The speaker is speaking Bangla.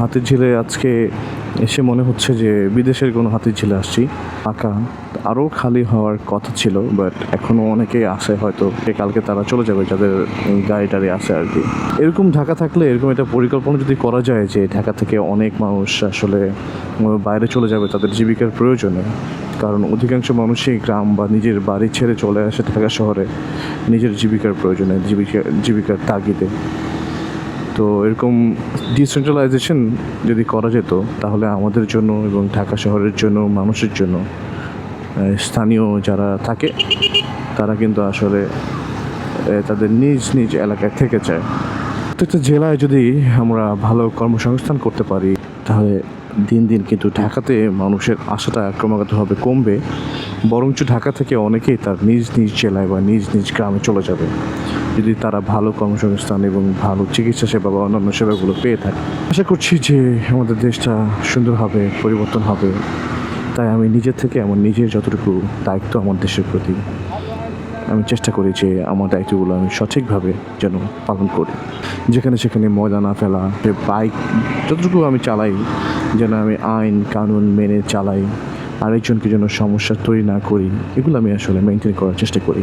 হাতিরঝিলে আজকে এসে মনে হচ্ছে যে বিদেশের কোনো হাতিরঝিলে আসছি। আঁকা আরও খালি হওয়ার কথা ছিল, বাট এখনও অনেকেই আসে, হয়তো কালকে তারা চলে যাবে যাদের গাড়ি টাড়ি আসে আর কি। এরকম ঢাকা থাকলে এরকম একটা পরিকল্পনা যদি করা যায় যে ঢাকা থেকে অনেক মানুষ আসলে বাইরে চলে যাবে তাদের জীবিকার প্রয়োজনে, কারণ অধিকাংশ মানুষই গ্রাম বা নিজের বাড়ি ছেড়ে চলে আসে ঢাকা শহরে নিজের জীবিকার প্রয়োজনে, জীবিকার তাগিদে। তো এরকম ডিসেন্ট্রালাইজেশন যদি করা যেত তাহলে আমাদের জন্য এবং ঢাকা শহরের জন্য, মানুষের জন্য, স্থানীয় যারা থাকে তারা কিন্তু আসলে তাদের নিজ নিজ এলাকায় থেকে যায়। প্রত্যেকটা জেলায় যদি আমরা ভালো কর্মসংস্থান করতে পারি তাহলে দিন দিন কিন্তু ঢাকাতে মানুষের আশাটা ক্রমাগতভাবে কমবে, বরঞ্চ ঢাকা থেকে অনেকেই তার নিজ নিজ জেলায় বা নিজ নিজ গ্রামে চলে যাবে যদি তারা ভালো কর্মসংস্থান এবং ভালো চিকিৎসা সেবা বা অন্যান্য সেবাগুলো পেয়ে থাকে। আশা করছি যে আমাদের দেশটা সুন্দর হবে, পরিবর্তন হবে। তাই আমি নিজের থেকে আমার নিজের যতটুকু দায়িত্ব আমার দেশের প্রতি, আমি চেষ্টা করি যে আমার দায়িত্বগুলো আমি সঠিকভাবে যেন পালন করি। যেখানে সেখানে ময়লা না ফেলা, বাইক যতটুকু আমি চালাই যেন আমি আইন কানুন মেনে চালাই, আরেকজনকে যেন সমস্যা তৈরি না করি, এগুলো আমি আসলে মেনটেন করার চেষ্টা করি।